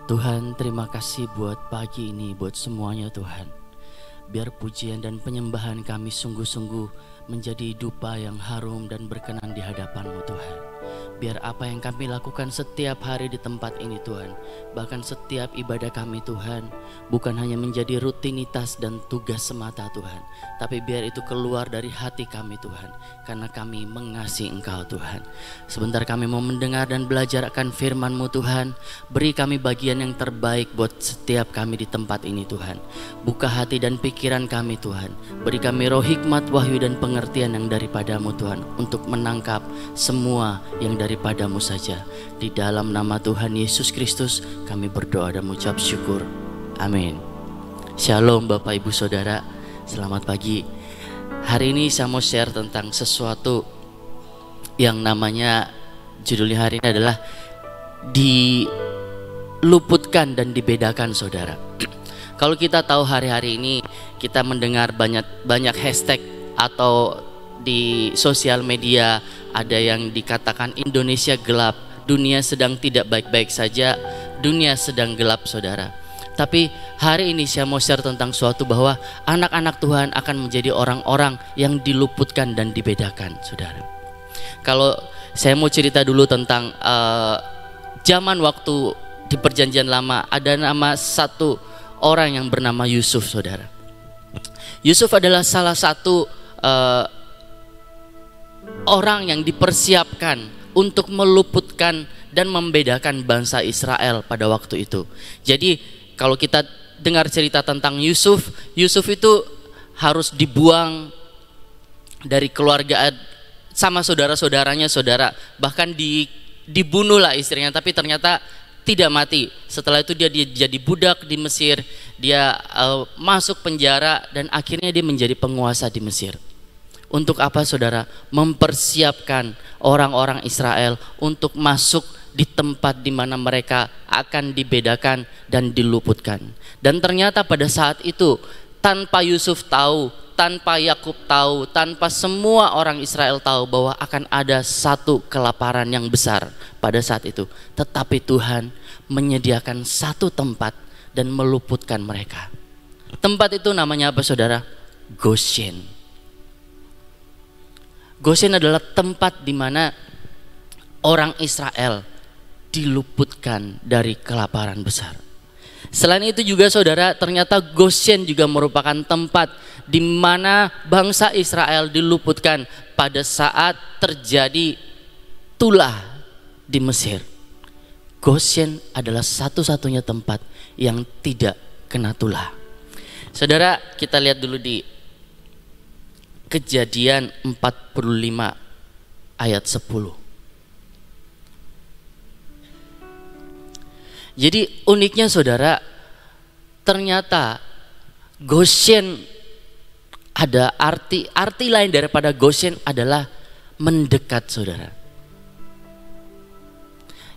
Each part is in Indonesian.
Tuhan, terima kasih buat pagi ini, buat semuanya Tuhan. Biar pujian dan penyembahan kami sungguh-sungguh menjadi dupa yang harum dan berkenan di hadapan-Mu Tuhan. Biar apa yang kami lakukan setiap hari di tempat ini Tuhan, bahkan setiap ibadah kami Tuhan, bukan hanya menjadi rutinitas dan tugas semata Tuhan, tapi biar itu keluar dari hati kami Tuhan, karena kami mengasihi Engkau Tuhan. Sebentar kami mau mendengar dan belajar akan firman-Mu Tuhan. Beri kami bagian yang terbaik buat setiap kami di tempat ini Tuhan. Buka hati dan pikiran kami Tuhan. Beri kami roh hikmat, wahyu dan pengertian yang daripada-Mu Tuhan, untuk menangkap semua yang daripada-Mu saja. Di dalam nama Tuhan Yesus Kristus kami berdoa dan mengucap syukur. Amin. Shalom Bapak Ibu Saudara, selamat pagi. Hari ini saya mau share tentang sesuatu yang namanya, judulnya hari ini adalah diluputkan dan dibedakan Saudara. Kalau kita tahu hari-hari ini kita mendengar banyak hashtag, atau di sosial media ada yang dikatakan Indonesia gelap, dunia sedang tidak baik-baik saja, dunia sedang gelap Saudara. Tapi hari ini saya mau share tentang suatu bahwa anak-anak Tuhan akan menjadi orang-orang yang diluputkan dan dibedakan Saudara. Kalau saya mau cerita dulu tentang zaman waktu di perjanjian lama, ada nama satu orang yang bernama Yusuf Saudara. Yusuf adalah salah satu orang yang dipersiapkan untuk meluputkan dan membedakan bangsa Israel pada waktu itu. Jadi kalau kita dengar cerita tentang Yusuf, Yusuf itu harus dibuang dari keluarga sama saudara-saudaranya Saudara. Bahkan dibunuhlah istrinya, tapi ternyata tidak mati. Setelah itu dia jadi budak di Mesir, dia masuk penjara dan akhirnya dia menjadi penguasa di Mesir. Untuk apa Saudara? Mempersiapkan orang-orang Israel untuk masuk di tempat di mana mereka akan dibedakan dan diluputkan. Dan ternyata pada saat itu, tanpa Yusuf tahu, tanpa Yakub tahu, tanpa semua orang Israel tahu bahwa akan ada satu kelaparan yang besar pada saat itu, tetapi Tuhan menyediakan satu tempat dan meluputkan mereka. Tempat itu namanya apa Saudara? Goshen. Goshen adalah tempat di mana orang Israel diluputkan dari kelaparan besar. Selain itu juga Saudara, ternyata Goshen juga merupakan tempat di mana bangsa Israel diluputkan pada saat terjadi tulah di Mesir. Goshen adalah satu-satunya tempat yang tidak kena tulah. Saudara, kita lihat dulu di Kejadian 45 ayat 10. Jadi uniknya Saudara, ternyata Goshen ada arti lain daripada Goshen adalah mendekat Saudara.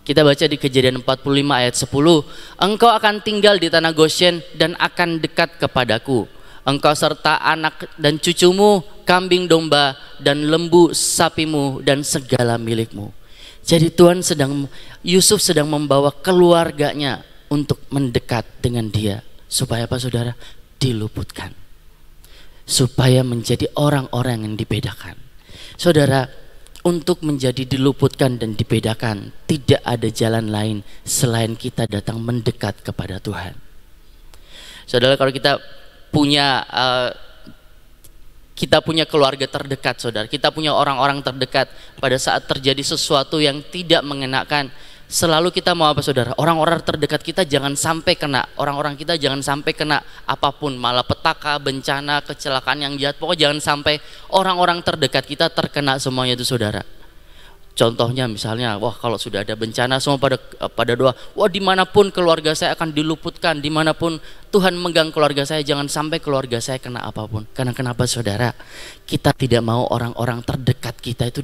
Kita baca di Kejadian 45 ayat 10, engkau akan tinggal di tanah Goshen dan akan dekat kepadaku. Engkau serta anak dan cucumu, kambing domba dan lembu sapimu dan segala milikmu. Jadi Yusuf sedang membawa keluarganya untuk mendekat dengan dia. Supaya apa Saudara? Diluputkan. Supaya menjadi orang-orang yang dibedakan. Saudara, untuk menjadi diluputkan dan dibedakan, tidak ada jalan lain selain kita datang mendekat kepada Tuhan. Saudara, kalau kita punya keluarga terdekat Saudara, kita punya orang-orang terdekat, pada saat terjadi sesuatu yang tidak mengenakan, selalu kita mau apa Saudara? Orang-orang terdekat kita jangan sampai kena, orang-orang kita jangan sampai kena apapun, malapetaka, bencana, kecelakaan yang jahat, pokoknya jangan sampai orang-orang terdekat kita terkena semuanya itu Saudara. Contohnya misalnya, wah kalau sudah ada bencana semua pada doa, wah dimanapun keluarga saya akan diluputkan, dimanapun Tuhan megang keluarga saya, jangan sampai keluarga saya kena apapun. Karena kenapa Saudara? Kita tidak mau orang-orang terdekat kita itu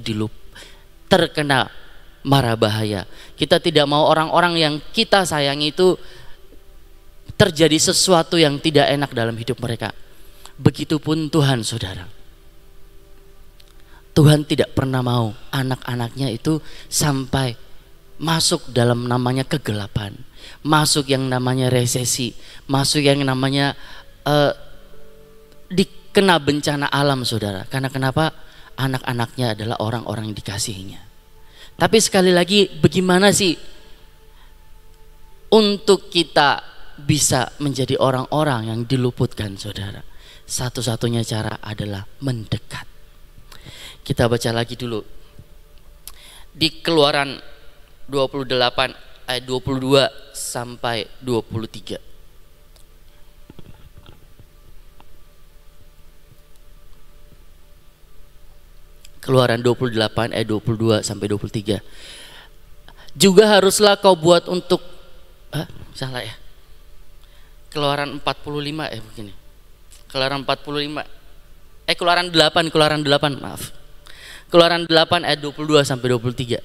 terkena mara bahaya. Kita tidak mau orang-orang yang kita sayangi itu terjadi sesuatu yang tidak enak dalam hidup mereka. Begitupun Tuhan Saudara. Tuhan tidak pernah mau anak-anaknya itu sampai masuk dalam namanya kegelapan, masuk yang namanya resesi, masuk yang namanya dikena bencana alam, saudara. Karena kenapa? Anak-anaknya adalah orang-orang yang dikasihinya. Tapi sekali lagi, bagaimana sih untuk kita bisa menjadi orang-orang yang diluputkan, saudara? Satu-satunya cara adalah mendekat. Kita baca lagi dulu di Keluaran 28 ayat 22 sampai 23. Keluaran 28 ayat 22 sampai 23. Juga haruslah kau buat untuk salah ya. Keluaran 45 begini. Keluaran 45. Keluaran 8, maaf. Keluaran 8 ayat 22 sampai 23.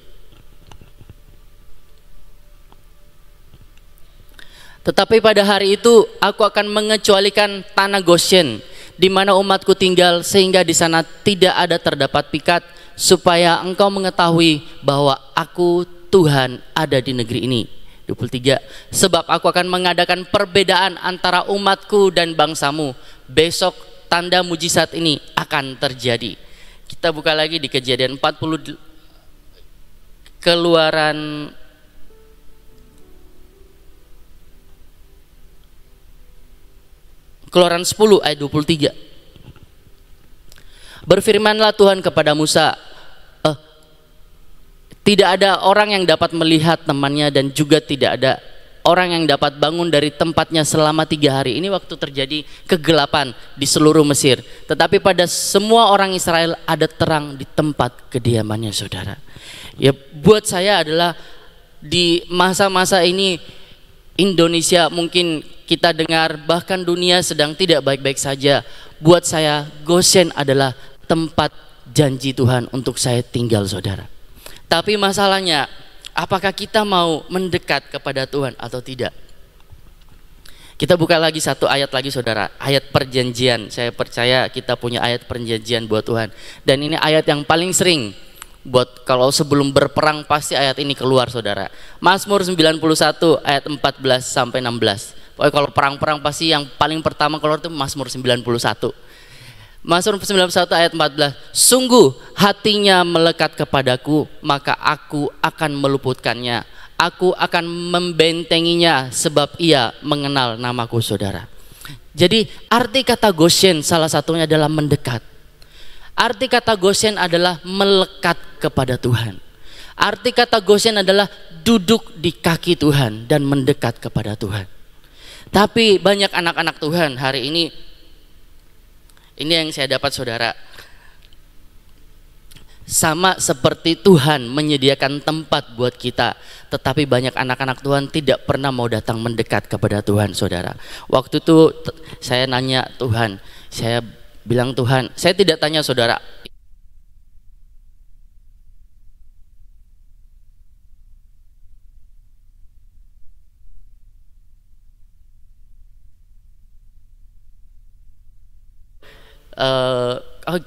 Tetapi pada hari itu aku akan mengecualikan tanah Goshen di mana umatku tinggal, sehingga di sana tidak ada terdapat pikat, supaya engkau mengetahui bahwa aku Tuhan ada di negeri ini. 23. Sebab aku akan mengadakan perbedaan antara umatku dan bangsamu. Besok tanda mujizat ini akan terjadi. Kita buka lagi di Kejadian 40, Keluaran Keluaran 10 ayat 23. Berfirmanlah Tuhan kepada Musa, tidak ada orang yang dapat melihat temannya, dan juga tidak ada orang yang dapat bangun dari tempatnya selama 3 hari. Ini waktu terjadi kegelapan di seluruh Mesir. Tetapi pada semua orang Israel ada terang di tempat kediamannya, saudara. Ya, buat saya adalah di masa-masa ini Indonesia mungkin kita dengar, bahkan dunia sedang tidak baik-baik saja. Buat saya Goshen adalah tempat janji Tuhan untuk saya tinggal, saudara. Tapi masalahnya, apakah kita mau mendekat kepada Tuhan atau tidak? Kita buka lagi satu ayat lagi, saudara. Ayat perjanjian. Saya percaya kita punya ayat perjanjian buat Tuhan. Dan ini ayat yang paling sering buat kalau sebelum berperang pasti ayat ini keluar, saudara. Mazmur 91 ayat 14 sampai 16. Pokoknya kalau perang-perang pasti yang paling pertama keluar itu Mazmur 91. Mazmur 91 ayat 14. Sungguh hatinya melekat kepadaku, maka aku akan meluputkannya. Aku akan membentenginya, sebab ia mengenal namaku, saudara. Jadi arti kata Goshen salah satunya adalah mendekat. Arti kata Goshen adalah melekat kepada Tuhan. Arti kata Goshen adalah duduk di kaki Tuhan dan mendekat kepada Tuhan. Tapi banyak anak-anak Tuhan hari ini yang saya dapat, saudara, sama seperti Tuhan menyediakan tempat buat kita, tetapi banyak anak-anak Tuhan tidak pernah mau datang mendekat kepada Tuhan, saudara. Waktu itu saya nanya Tuhan, saya bilang, Tuhan, saya tidak tanya saudara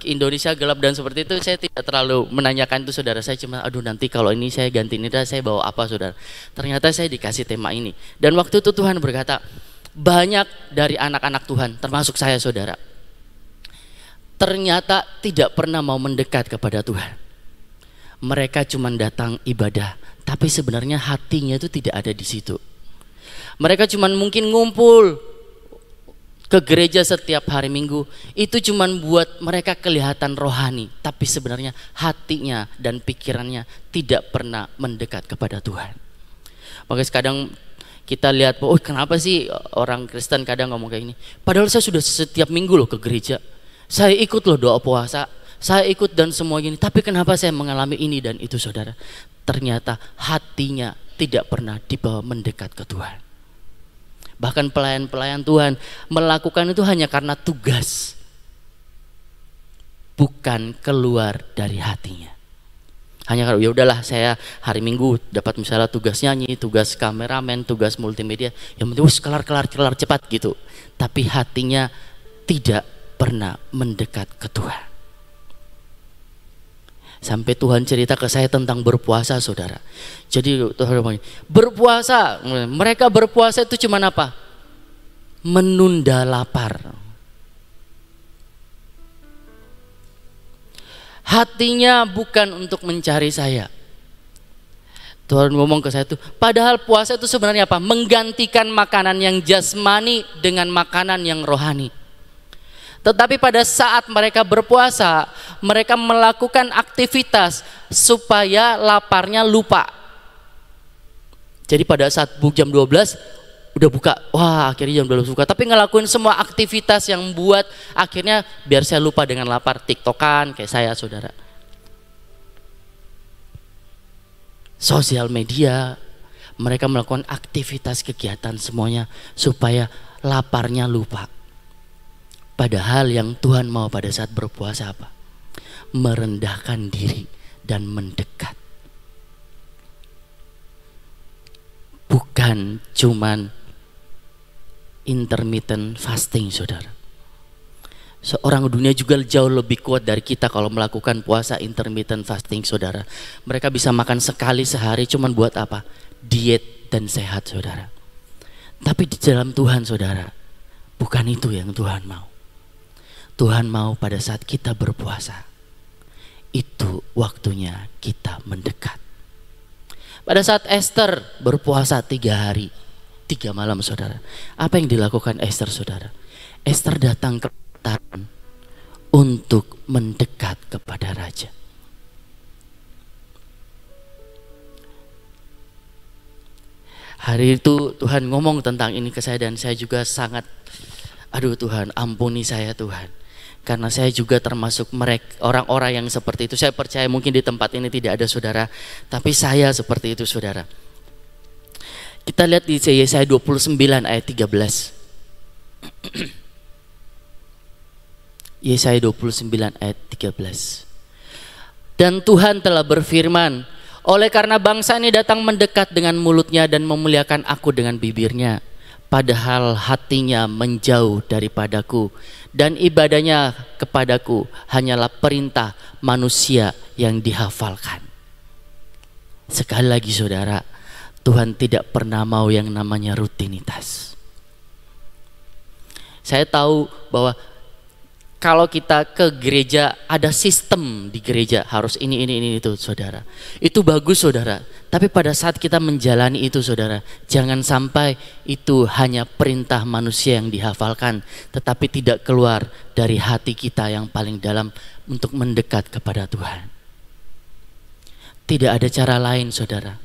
Indonesia gelap dan seperti itu, saya tidak terlalu menanyakan itu, saudara. Saya cuma aduh nanti kalau ini saya ganti ini, saya bawa apa, saudara. Ternyata saya dikasih tema ini, dan waktu itu Tuhan berkata, banyak dari anak-anak Tuhan termasuk saya, saudara, ternyata tidak pernah mau mendekat kepada Tuhan. Mereka cuma datang ibadah, tapi sebenarnya hatinya itu tidak ada di situ. Mereka cuma mungkin ngumpul ke gereja setiap hari Minggu, itu cuma buat mereka kelihatan rohani, tapi sebenarnya hatinya dan pikirannya tidak pernah mendekat kepada Tuhan. Makanya kadang kita lihat, oh kenapa sih orang Kristen kadang ngomong kayak gini, padahal saya sudah setiap minggu loh ke gereja, saya ikut loh doa puasa, saya ikut dan semua gini, tapi kenapa saya mengalami ini dan itu, saudara? Ternyata hatinya tidak pernah dibawa mendekat ke Tuhan. Bahkan pelayan-pelayan Tuhan melakukan itu hanya karena tugas, bukan keluar dari hatinya. Hanya kalau ya udahlah saya hari Minggu dapat misalnya tugas nyanyi, tugas kameramen, tugas multimedia, yang penting kelar cepat gitu. Tapi hatinya tidak pernah mendekat ke Tuhan. Sampai Tuhan cerita ke saya tentang berpuasa, saudara. Jadi Tuhan bilang, berpuasa, mereka berpuasa itu cuma apa? Menunda lapar. Hatinya bukan untuk mencari saya. Tuhan ngomong ke saya tuh, padahal puasa itu sebenarnya apa? Menggantikan makanan yang jasmani dengan makanan yang rohani. Tetapi pada saat mereka berpuasa, mereka melakukan aktivitas supaya laparnya lupa. Jadi pada saat jam 12 udah buka, wah akhirnya jam 12 buka. Tapi ngelakuin semua aktivitas yang buat akhirnya biar saya lupa dengan lapar, tiktokan kayak saya, saudara. Sosial media, mereka melakukan aktivitas kegiatan semuanya supaya laparnya lupa. Padahal yang Tuhan mau pada saat berpuasa apa? Merendahkan diri dan mendekat. Bukan cuman intermittent fasting, saudara. Seorang dunia juga jauh lebih kuat dari kita kalau melakukan puasa intermittent fasting, saudara. Mereka bisa makan sekali sehari cuman buat apa? Diet dan sehat, saudara. Tapi di dalam Tuhan, saudara, bukan itu yang Tuhan mau. Tuhan mau pada saat kita berpuasa, itu waktunya kita mendekat. Pada saat Esther berpuasa 3 hari 3 malam, saudara, apa yang dilakukan Esther, saudara? Esther datang ke altar untuk mendekat kepada raja. Hari itu Tuhan ngomong tentang ini ke saya dan saya juga sangat, aduh Tuhan, ampuni saya Tuhan. Karena saya juga termasuk orang-orang yang seperti itu. Saya percaya mungkin di tempat ini tidak ada saudara, tapi saya seperti itu, saudara. Kita lihat di Yesaya 29 ayat 13. Yesaya 29 ayat 13. Dan Tuhan telah berfirman, oleh karena bangsa ini datang mendekat dengan mulutnya dan memuliakan aku dengan bibirnya, padahal hatinya menjauh daripadaku dan ibadahnya kepadaku hanyalah perintah manusia yang dihafalkan. Sekali lagi, saudara, Tuhan tidak pernah mau yang namanya rutinitas. Saya tahu bahwa kalau kita ke gereja ada sistem di gereja, harus ini itu, saudara. Itu bagus, saudara. Tapi pada saat kita menjalani itu, saudara, jangan sampai itu hanya perintah manusia yang dihafalkan, tetapi tidak keluar dari hati kita yang paling dalam untuk mendekat kepada Tuhan. Tidak ada cara lain, saudara,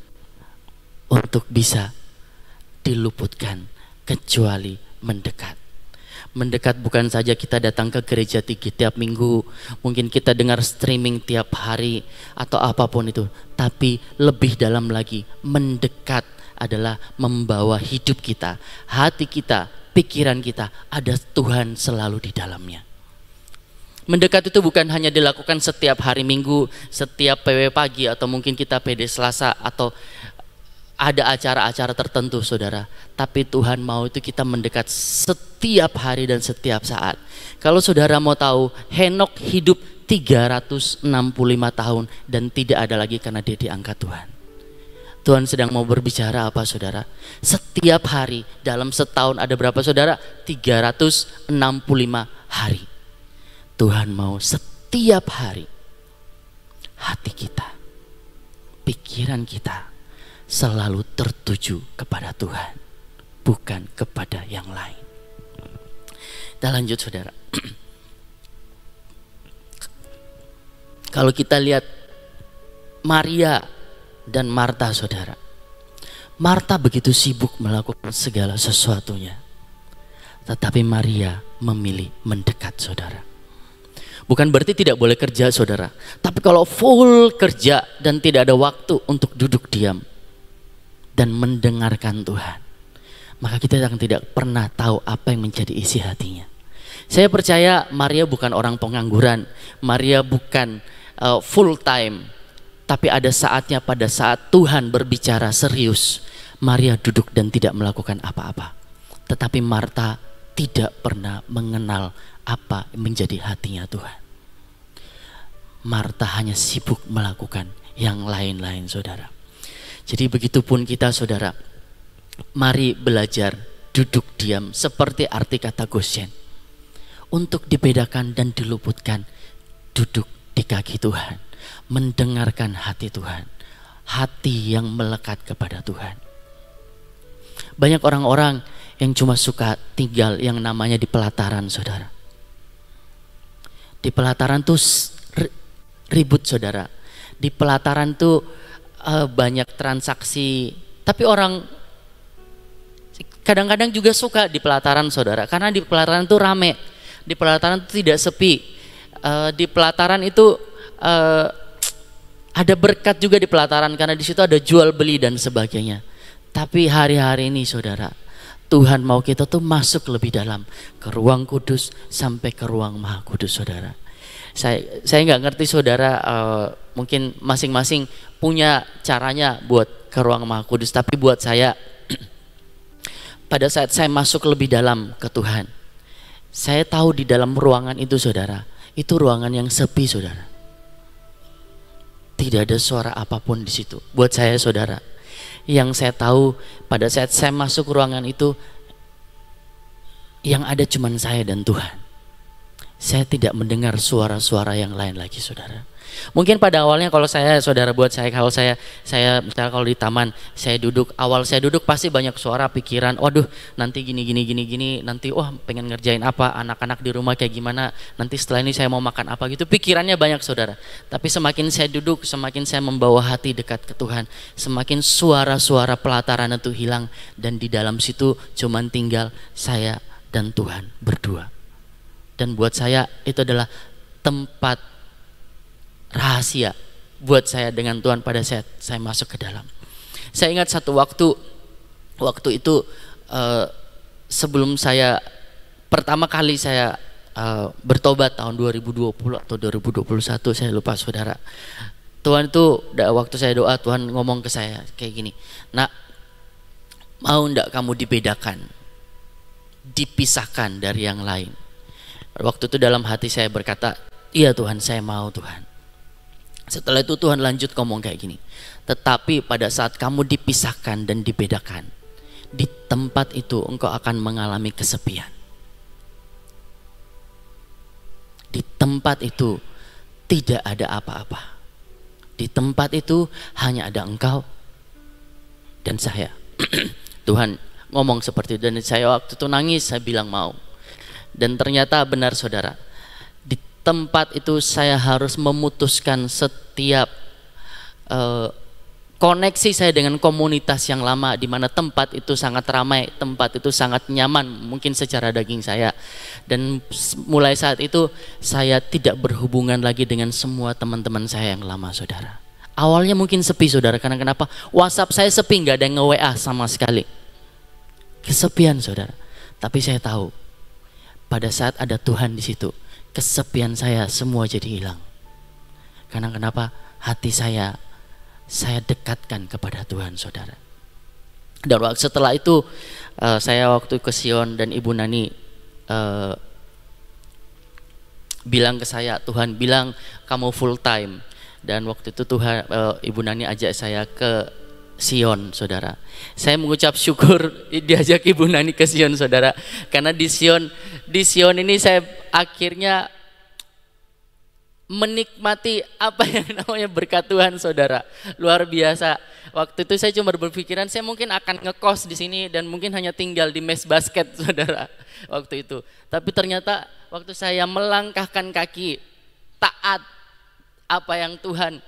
untuk bisa diluputkan kecuali mendekat. Mendekat bukan saja kita datang ke gereja tiap minggu, mungkin kita dengar streaming tiap hari atau apapun itu, tapi lebih dalam lagi, mendekat adalah membawa hidup kita, hati kita, pikiran kita, ada Tuhan selalu di dalamnya. Mendekat itu bukan hanya dilakukan setiap hari Minggu, setiap PW pagi, atau mungkin kita PD Selasa, atau ada acara-acara tertentu, saudara. Tapi Tuhan mau itu kita mendekat setiap hari dan setiap saat. Kalau saudara mau tahu, Henok hidup 365 tahun dan tidak ada lagi karena dia diangkat Tuhan. Tuhan sedang mau berbicara apa, saudara? Setiap hari dalam setahun ada berapa, saudara? 365 hari. Tuhan mau setiap hari hati kita, pikiran kita selalu tertuju kepada Tuhan, bukan kepada yang lain. Kita lanjut, saudara. Kalau kita lihat Maria dan Marta, saudara, Marta begitu sibuk melakukan segala sesuatunya, tetapi Maria memilih mendekat, saudara. Bukan berarti tidak boleh kerja, saudara, tapi kalau full kerja dan tidak ada waktu untuk duduk diam dan mendengarkan Tuhan, maka kita akan tidak pernah tahu apa yang menjadi isi hatinya. Saya percaya Maria bukan orang pengangguran, Maria bukan full time, tapi ada saatnya pada saat Tuhan berbicara serius, Maria duduk dan tidak melakukan apa-apa. Tetapi Marta tidak pernah mengenal apa yang menjadi hatinya Tuhan. Marta hanya sibuk melakukan yang lain-lain, saudara. Jadi begitupun kita, saudara. Mari belajar duduk diam seperti arti kata Goshen. Untuk dibedakan dan diluputkan, duduk di kaki Tuhan, mendengarkan hati Tuhan, hati yang melekat kepada Tuhan. Banyak orang-orang yang cuma suka tinggal yang namanya di pelataran, saudara. Di pelataran tuh ribut, saudara. Di pelataran tuh banyak transaksi. Tapi orang kadang-kadang juga suka di pelataran, saudara, karena di pelataran tuh rame. Di pelataran itu tidak sepi. Di pelataran itu ada berkat juga di pelataran, karena di situ ada jual beli dan sebagainya. Tapi hari-hari ini, saudara, Tuhan mau kita tuh masuk lebih dalam ke ruang kudus sampai ke ruang maha kudus, saudara. Saya nggak ngerti, saudara, mungkin masing-masing punya caranya buat ke ruang maha kudus. Tapi buat saya, pada saat saya masuk lebih dalam ke Tuhan, saya tahu di dalam ruangan itu, saudara, itu ruangan yang sepi, saudara. Tidak ada suara apapun di situ. Buat saya, saudara, yang saya tahu pada saat saya masuk ruangan itu, yang ada cuman saya dan Tuhan. Saya tidak mendengar suara-suara yang lain lagi, saudara. Mungkin pada awalnya kalau saya, saudara, buat saya, kalau saya misalnya kalau di taman, saya duduk pasti banyak suara pikiran. Waduh, nanti gini, nanti wah pengen ngerjain apa, anak-anak di rumah kayak gimana, nanti setelah ini saya mau makan apa gitu. Pikirannya banyak, saudara. Tapi semakin saya duduk, semakin saya membawa hati dekat ke Tuhan, semakin suara-suara pelataran itu hilang, dan di dalam situ cuman tinggal saya dan Tuhan berdua. Dan buat saya itu adalah tempat rahasia buat saya dengan Tuhan pada saat saya masuk ke dalam. Saya ingat satu waktu itu sebelum saya pertama kali saya bertobat tahun 2020 atau 2021, saya lupa, saudara. Tuhan itu waktu saya doa, Tuhan ngomong ke saya kayak gini, "Nak, mau enggak kamu dibedakan, dipisahkan dari yang lain?" Waktu itu dalam hati saya berkata, "Iya Tuhan, saya mau Tuhan." Setelah itu Tuhan lanjut ngomong kayak gini, "Tetapi pada saat kamu dipisahkan dan dibedakan, di tempat itu engkau akan mengalami kesepian. Di tempat itu tidak ada apa-apa. Di tempat itu hanya ada engkau dan saya." Tuhan ngomong seperti itu, dan saya waktu itu nangis, saya bilang mau. Dan ternyata benar, saudara. Di tempat itu saya harus memutuskan setiap koneksi saya dengan komunitas yang lama, di mana tempat itu sangat ramai, tempat itu sangat nyaman mungkin secara daging saya. Dan mulai saat itu saya tidak berhubungan lagi dengan semua teman-teman saya yang lama, saudara. Awalnya mungkin sepi, saudara, karena kenapa? WhatsApp saya sepi, nggak ada yang nge-WA sama sekali. Kesepian, saudara. Tapi saya tahu pada saat ada Tuhan di situ, kesepian saya semua jadi hilang. Karena kenapa? Hati saya dekatkan kepada Tuhan, saudara. Dan setelah itu saya waktu ke Sion, dan Ibu Nani bilang ke saya, Tuhan bilang kamu full time. Dan waktu itu Tuhan, Ibu Nani ajak saya ke Sion, saudara. Saya mengucap syukur diajak Ibu Nani ke Sion, saudara. Karena di Sion ini saya akhirnya menikmati apa yang namanya berkat Tuhan, saudara. Luar biasa. Waktu itu saya cuma berpikiran saya mungkin akan ngekos di sini dan mungkin hanya tinggal di mes basket, saudara. Waktu itu. Tapi ternyata waktu saya melangkahkan kaki taat apa yang Tuhan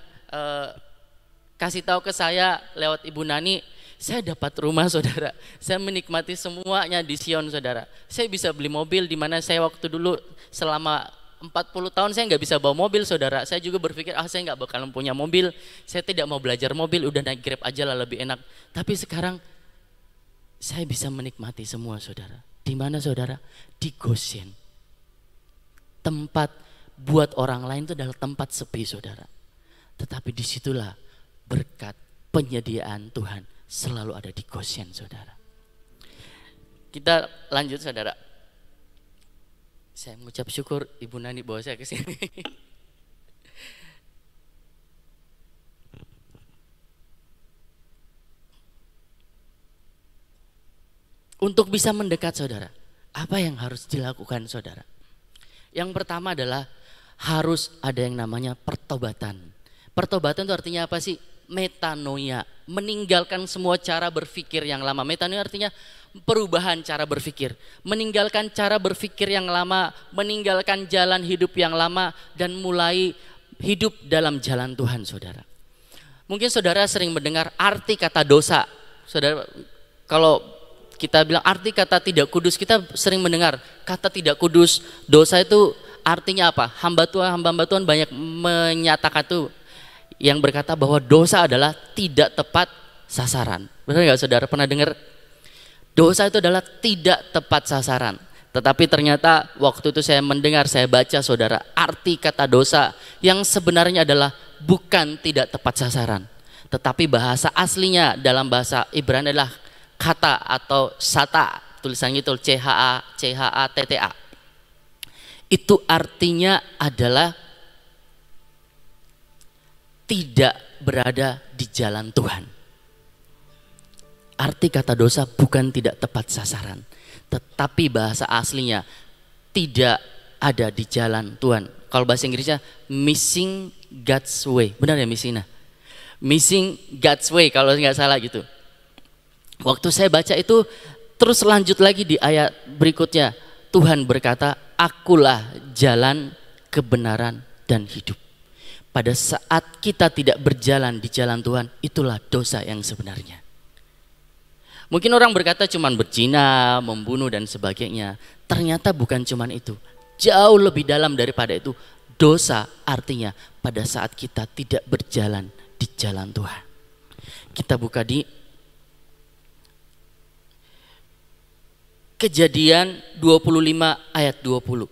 kasih tahu ke saya lewat Ibu Nani, saya dapat rumah, saudara. Saya menikmati semuanya di Sion, saudara. Saya bisa beli mobil, di mana saya waktu dulu selama 40 tahun saya nggak bisa bawa mobil, saudara. Saya juga berpikir, saya nggak bakalan punya mobil, saya tidak mau belajar mobil, udah naik Grab aja lah lebih enak. Tapi sekarang saya bisa menikmati semua, saudara. Di mana, saudara? Di Goshen. Tempat buat orang lain itu adalah tempat sepi, saudara. Tetapi disitulah berkat penyediaan Tuhan selalu ada di Goshen, saudara. Kita lanjut, saudara. Saya mengucap syukur Ibu Nani bawa saya ke sini. Untuk bisa mendekat saudara, apa yang harus dilakukan saudara? Yang pertama adalah harus ada yang namanya pertobatan. Pertobatan itu artinya apa sih? Metanoia, meninggalkan semua cara berpikir yang lama. Metanoia artinya perubahan cara berpikir, meninggalkan cara berpikir yang lama, meninggalkan jalan hidup yang lama, dan mulai hidup dalam jalan Tuhan saudara. Mungkin saudara sering mendengar arti kata dosa. Saudara, kalau kita bilang arti kata tidak kudus, kita sering mendengar kata tidak kudus. Dosa itu artinya apa? Hamba Tuhan banyak menyatakan tuh, yang berkata bahwa dosa adalah tidak tepat sasaran. Benar nggak saudara pernah dengar? Dosa itu adalah tidak tepat sasaran. Tetapi ternyata waktu itu saya mendengar, saya baca saudara, arti kata dosa yang sebenarnya adalah bukan tidak tepat sasaran. Tetapi bahasa aslinya dalam bahasa Ibrani adalah kata atau sata, tulisannya itu CHATTA. Itu artinya adalah tidak berada di jalan Tuhan. Arti kata dosa bukan tidak tepat sasaran, tetapi bahasa aslinya tidak ada di jalan Tuhan. Kalau bahasa Inggrisnya missing God's way. Benar ya missing? Missing God's way kalau nggak salah gitu. Waktu saya baca itu terus lanjut lagi di ayat berikutnya. Tuhan berkata, akulah jalan, kebenaran, dan hidup. Pada saat kita tidak berjalan di jalan Tuhan, itulah dosa yang sebenarnya. Mungkin orang berkata cuman berzina, membunuh dan sebagainya. Ternyata bukan cuman itu. Jauh lebih dalam daripada itu. Dosa artinya pada saat kita tidak berjalan di jalan Tuhan. Kita buka di Kejadian 25 ayat 20.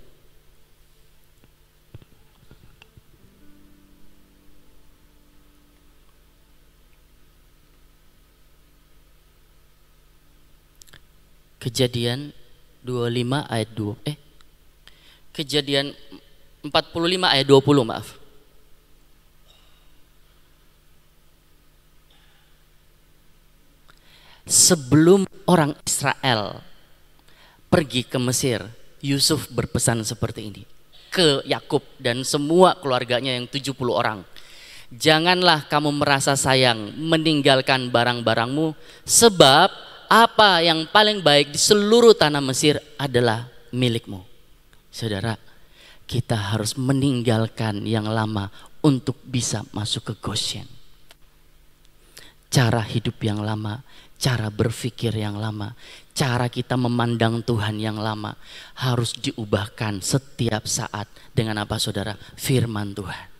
Kejadian 25 ayat 2 Kejadian 45 ayat 20 maaf. Sebelum orang Israel pergi ke Mesir, Yusuf berpesan seperti ini ke Yakub dan semua keluarganya yang 70 orang. Janganlah kamu merasa sayang meninggalkan barang-barangmu, sebab apa yang paling baik di seluruh tanah Mesir adalah milikmu. Saudara, kita harus meninggalkan yang lama untuk bisa masuk ke Goshen. Cara hidup yang lama, cara berpikir yang lama, cara kita memandang Tuhan yang lama harus diubahkan setiap saat dengan apa saudara? Firman Tuhan.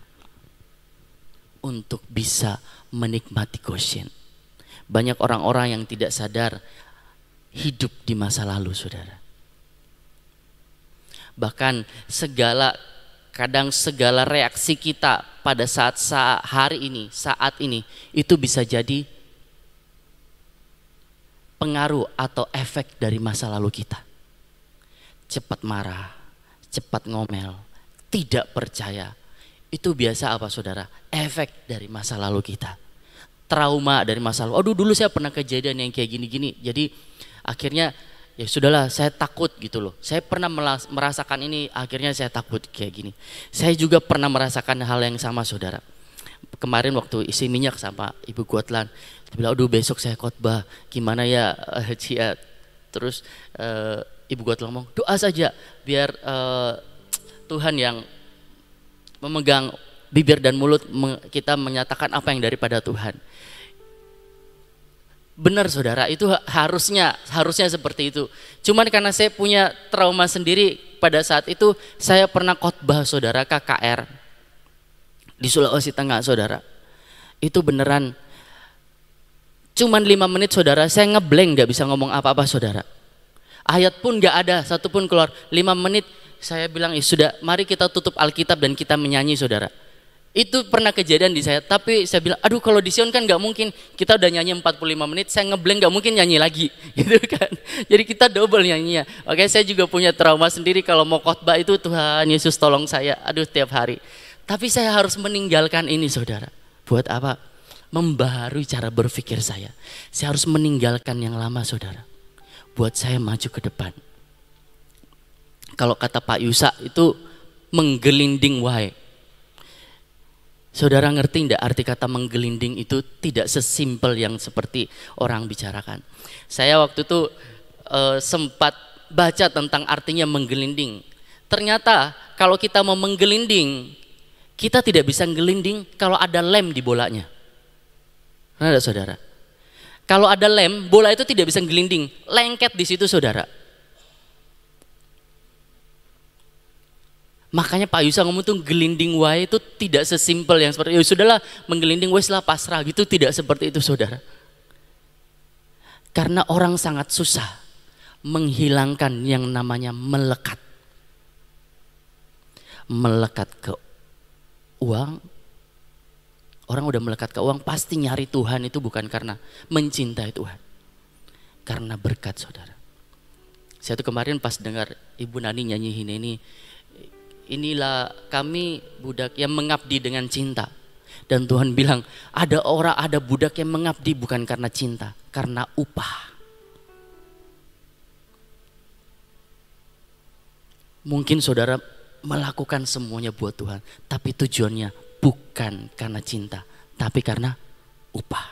Untuk bisa menikmati Goshen. Banyak orang-orang yang tidak sadar hidup di masa lalu saudara. Bahkan kadang segala reaksi kita pada saat ini itu bisa jadi pengaruh atau efek dari masa lalu kita. Cepat marah, cepat ngomel, tidak percaya. Itu biasa apa saudara? Efek dari masa lalu kita. Trauma dari masa lalu. Aduh dulu saya pernah kejadian yang kayak gini-gini. Jadi akhirnya ya sudahlah saya takut gitu loh. Saya pernah merasakan ini, akhirnya saya takut kayak gini. Saya juga pernah merasakan hal yang sama saudara. Kemarin waktu isi minyak sama Ibu Guatlan, dia bilang aduh besok saya khotbah, gimana ya Cia. Terus Ibu Guatlan ngomong doa saja biar Tuhan yang memegang bibir dan mulut kita menyatakan apa yang daripada Tuhan. Benar saudara, itu harusnya seperti itu. Cuman karena saya punya trauma sendiri pada saat itu, saya pernah khotbah saudara KKR di Sulawesi Tengah saudara. Itu beneran cuman 5 menit saudara, saya ngeblank, gak bisa ngomong apa-apa saudara. Ayat pun gak ada, satu pun keluar. 5 menit saya bilang ya sudah, mari kita tutup Alkitab dan kita menyanyi saudara. Itu pernah kejadian di saya, tapi saya bilang aduh kalau di Sion kan gak mungkin, kita udah nyanyi 45 menit, saya ngeblank gak mungkin nyanyi lagi gitu kan. Jadi kita double nyanyinya. Oke, saya juga punya trauma sendiri kalau mau khotbah itu, Tuhan Yesus tolong saya, aduh tiap hari. Tapi saya harus meninggalkan ini saudara. Buat apa? Membaharui cara berpikir saya. Saya harus meninggalkan yang lama saudara. buat saya maju ke depan. Kalau kata Pak Yusa itu menggelinding wae. Saudara ngerti enggak arti kata menggelinding itu tidak sesimpel yang seperti orang bicarakan. Saya waktu itu sempat baca tentang artinya menggelinding. Ternyata kalau kita mau menggelinding, kita tidak bisa gelinding kalau ada lem di bolanya. Ada saudara? Kalau ada lem, bola itu tidak bisa gelinding, lengket di situ saudara. Makanya Pak Yusa ngomong tuh gelinding wae itu tidak sesimpel yang seperti ya sudahlah menggelinding wes lah pasrah gitu, tidak seperti itu saudara. Karena orang sangat susah menghilangkan yang namanya melekat. Melekat ke uang. Orang udah melekat ke uang pasti nyari Tuhan itu bukan karena mencintai Tuhan. Karena berkat saudara. Saya tuh kemarin pas dengar Ibu Nani nyanyiin ini, inilah kami budak yang mengabdi dengan cinta. Dan Tuhan bilang ada budak yang mengabdi bukan karena cinta, karena upah. Mungkin saudara melakukan semuanya buat Tuhan, tapi tujuannya bukan karena cinta, tapi karena upah.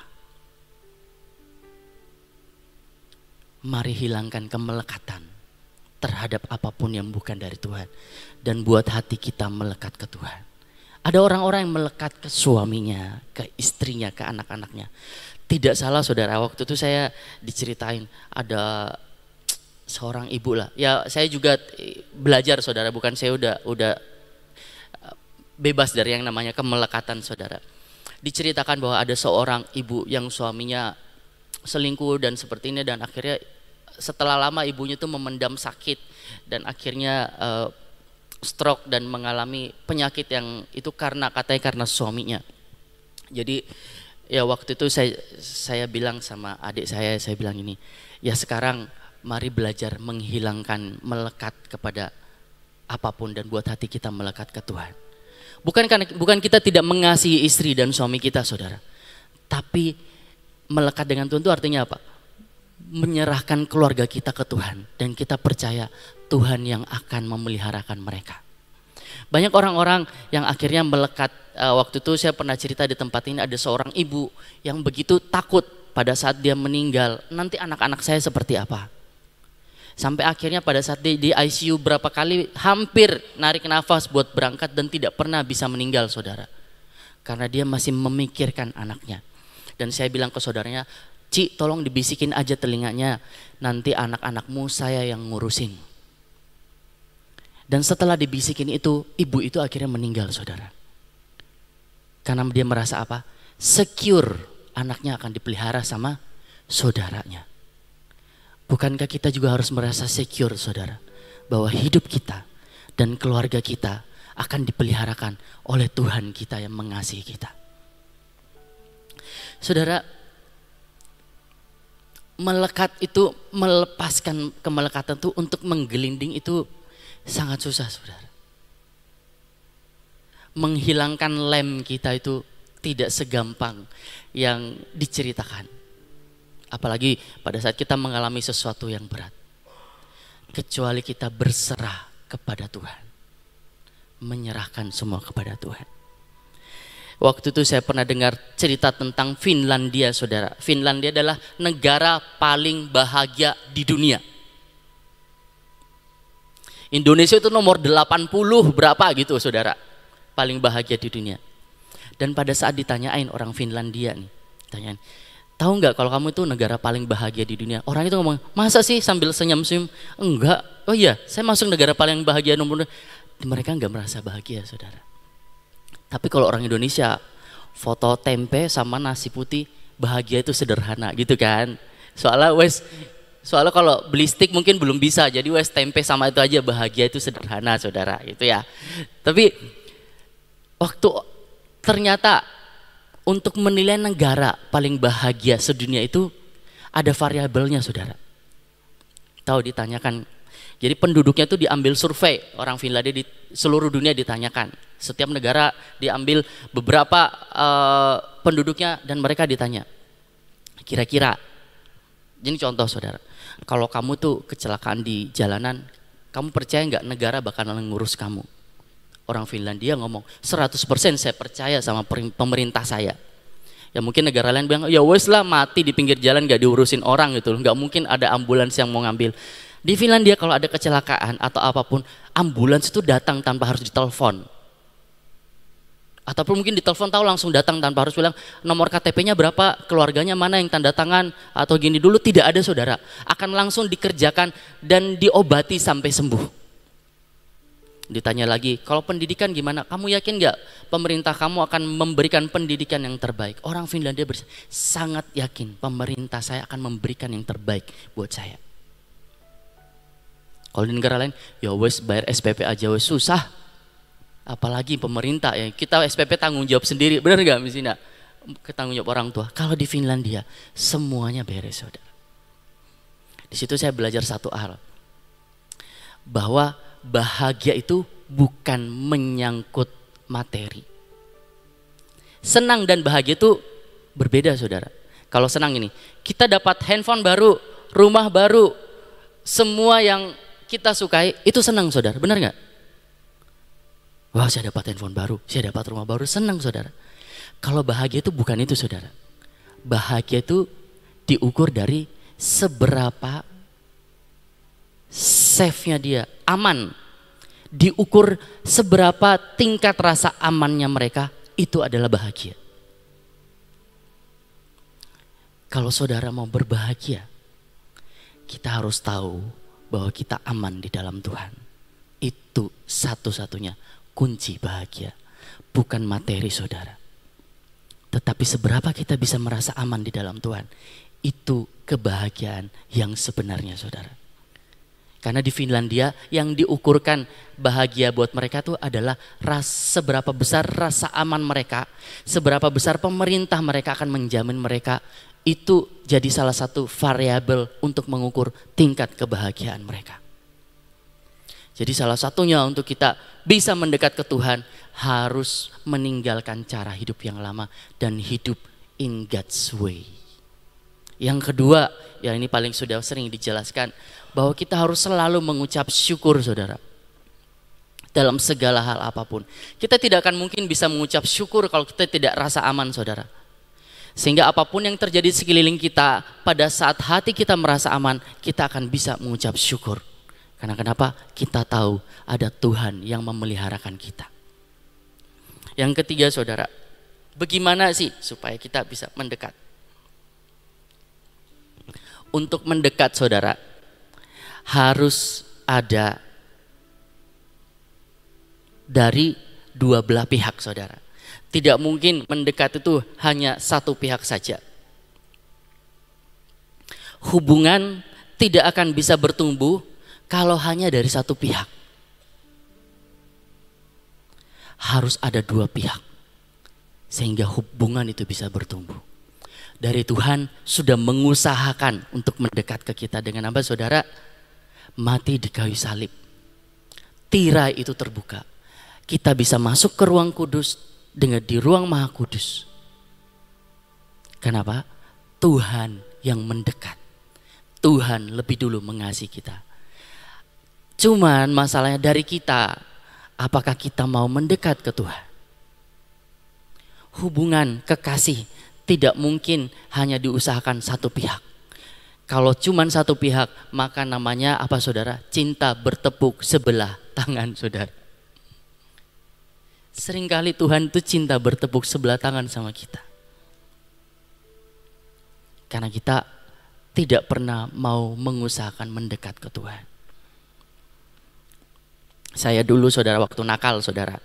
Mari hilangkan kemelekatan terhadap apapun yang bukan dari Tuhan dan buat hati kita melekat ke Tuhan. Ada orang-orang yang melekat ke suaminya, ke istrinya, ke anak-anaknya. Tidak salah saudara, waktu itu saya diceritain ada seorang ibu lah. Ya saya juga belajar saudara, bukan saya udah bebas dari yang namanya kemelekatan saudara. Diceritakan bahwa ada seorang ibu yang suaminya selingkuh dan seperti ini, dan akhirnya setelah lama ibunya itu memendam sakit dan akhirnya stroke dan mengalami penyakit yang itu katanya karena suaminya. Jadi ya waktu itu saya bilang sama adik saya bilang ini, ya sekarang mari belajar menghilangkan melekat kepada apapun dan buat hati kita melekat ke Tuhan. Bukan kita tidak mengasihi istri dan suami kita saudara, tapi melekat dengan Tuhan itu artinya apa? Menyerahkan keluarga kita ke Tuhan dan kita percaya Tuhan yang akan memeliharakan mereka. Banyak orang-orang yang akhirnya melekat. Waktu itu saya pernah cerita di tempat ini, ada seorang ibu yang begitu takut pada saat dia meninggal, nanti anak-anak saya seperti apa. Sampai akhirnya pada saat di ICU berapa kali hampir narik nafas buat berangkat dan tidak pernah bisa meninggal saudara. Karena dia masih memikirkan anaknya. Dan saya bilang ke saudaranya, Ci tolong dibisikin aja telinganya, nanti anak-anakmu saya yang ngurusin. Dan setelah dibisikin itu, ibu itu akhirnya meninggal saudara. Karena dia merasa apa? Secure anaknya akan dipelihara sama saudaranya. Bukankah kita juga harus merasa secure saudara, bahwa hidup kita dan keluarga kita akan dipeliharakan oleh Tuhan kita yang mengasihi kita. Saudara, melekat itu, melepaskan kemelekatan itu untuk menggelinding itu sangat susah saudara. Menghilangkan lem kita itu tidak segampang yang diceritakan. Apalagi pada saat kita mengalami sesuatu yang berat. Kecuali kita berserah kepada Tuhan. Menyerahkan semua kepada Tuhan. Waktu itu saya pernah dengar cerita tentang Finlandia saudara. Finlandia adalah negara paling bahagia di dunia. Indonesia itu nomor 80 berapa gitu saudara. Paling bahagia di dunia. Dan pada saat ditanyain orang Finlandia nih. Tanyain, tahu nggak kalau kamu itu negara paling bahagia di dunia? Orang itu ngomong, masa sih sambil senyum-senyum? Enggak, oh iya saya masuk negara paling bahagia nomor 2. Mereka nggak merasa bahagia saudara. Tapi kalau orang Indonesia, foto tempe sama nasi putih, bahagia itu sederhana gitu kan. Soalnya kalau beli steak mungkin belum bisa, jadi tempe sama itu aja, bahagia itu sederhana saudara gitu ya. Tapi waktu ternyata untuk menilai negara paling bahagia sedunia itu ada variabelnya saudara. Tahu ditanyakan, jadi penduduknya itu diambil survei, orang Finlandia di seluruh dunia ditanyakan. Setiap negara diambil beberapa penduduknya dan mereka ditanya, kira-kira Jadi contoh saudara, kalau kamu tuh kecelakaan di jalanan, kamu percaya nggak negara bakalan ngurus kamu? Orang Finlandia ngomong 100% saya percaya sama pemerintah saya. Ya mungkin negara lain bilang ya wes lah, mati di pinggir jalan nggak diurusin orang gitu, nggak mungkin ada ambulans yang mau ngambil. Di Finlandia kalau ada kecelakaan atau apapun, ambulans itu datang tanpa harus ditelepon. Ataupun mungkin ditelepon tahu langsung datang tanpa harus bilang nomor KTP-nya berapa, keluarganya mana yang tanda tangan atau gini dulu, tidak ada saudara. Akan langsung dikerjakan dan diobati sampai sembuh. Ditanya lagi, kalau pendidikan gimana? Kamu yakin nggak pemerintah kamu akan memberikan pendidikan yang terbaik? Orang Finlandia sangat yakin pemerintah saya akan memberikan yang terbaik buat saya. Kalau di negara lain, ya wes bayar SPP aja wes susah. Apalagi pemerintah ya, kita SPP tanggung jawab sendiri, benar nggak misalnya? Ketanggung jawab orang tua. Kalau di Finlandia semuanya beres saudara. Di situ saya belajar satu hal, bahwa bahagia itu bukan menyangkut materi. Senang dan bahagia itu berbeda saudara. Kalau senang ini, kita dapat handphone baru, rumah baru, semua yang kita sukai, itu senang saudara, benar nggak? Wah saya dapat handphone baru, saya dapat rumah baru, senang saudara. Kalau bahagia itu bukan itu saudara. Bahagia itu diukur dari seberapa safe-nya dia, aman. Diukur seberapa tingkat rasa amannya mereka, itu adalah bahagia. Kalau saudara mau berbahagia, kita harus tahu bahwa kita aman di dalam Tuhan. Itu satu-satunya kunci bahagia, bukan materi saudara. Tetapi seberapa kita bisa merasa aman di dalam Tuhan, itu kebahagiaan yang sebenarnya saudara. Karena di Finlandia yang diukurkan bahagia buat mereka itu adalah seberapa besar rasa aman mereka, seberapa besar pemerintah mereka akan menjamin mereka. Itu jadi salah satu variabel untuk mengukur tingkat kebahagiaan mereka. Jadi salah satunya untuk kita bisa mendekat ke Tuhan, harus meninggalkan cara hidup yang lama dan hidup in God's way. Yang kedua, ya ini paling sudah sering dijelaskan, bahwa kita harus selalu mengucap syukur saudara. Dalam segala hal apapun. Kita tidak akan mungkin bisa mengucap syukur kalau kita tidak rasa aman saudara. Sehingga apapun yang terjadi di sekeliling kita, pada saat hati kita merasa aman, kita akan bisa mengucap syukur. Karena kenapa? Kita tahu ada Tuhan yang memeliharakan kita. Yang ketiga saudara, bagaimana sih supaya kita bisa mendekat? Untuk mendekat saudara, harus ada dari dua belah pihak saudara. Tidak mungkin mendekat itu hanya satu pihak saja. Hubungan tidak akan bisa bertumbuh kalau hanya dari satu pihak. Harus ada dua pihak sehingga hubungan itu bisa bertumbuh. Dari Tuhan sudah mengusahakan untuk mendekat ke kita dengan apa saudara? Mati di kayu salib. Tirai itu terbuka. Kita bisa masuk ke ruang kudus dengan di ruang maha kudus. Kenapa? Tuhan yang mendekat. Tuhan lebih dulu mengasihi kita. Cuman masalahnya dari kita, apakah kita mau mendekat ke Tuhan? Hubungan kekasih tidak mungkin hanya diusahakan satu pihak. Kalau cuman satu pihak, maka namanya apa saudara? Cinta bertepuk sebelah tangan saudara. Seringkali Tuhan itu cinta bertepuk sebelah tangan sama kita. Karena kita tidak pernah mau mengusahakan mendekat ke Tuhan. Saya dulu saudara waktu nakal saudara.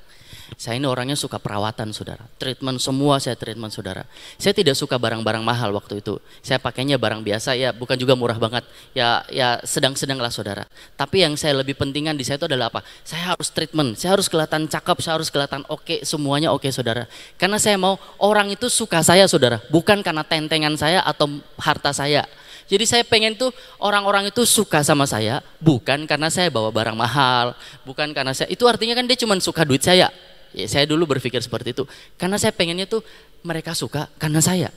Saya ini orangnya suka perawatan saudara. Treatment semua saya treatment saudara. Saya tidak suka barang-barang mahal waktu itu. Saya pakainya barang biasa ya, bukan juga murah banget. Ya sedang-sedang lah saudara. Tapi yang saya lebih pentingkan di saya itu adalah apa? Saya harus treatment, saya harus kelihatan cakep, saya harus kelihatan oke, semuanya oke saudara. Karena saya mau orang itu suka saya saudara, bukan karena tentengan saya atau harta saya. Jadi saya pengen tuh orang-orang itu suka sama saya, bukan karena saya bawa barang mahal, bukan karena saya, itu artinya kan dia cuma suka duit saya. Ya, saya dulu berpikir seperti itu. Karena saya pengennya tuh mereka suka karena saya.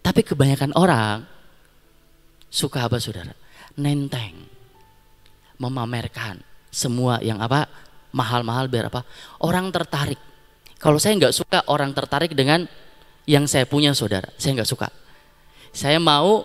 Tapi kebanyakan orang suka apa saudara? Nenteng, memamerkan semua yang apa? Mahal-mahal biar apa? Orang tertarik. Kalau saya nggak suka orang tertarik dengan yang saya punya saudara, saya nggak suka. Saya mau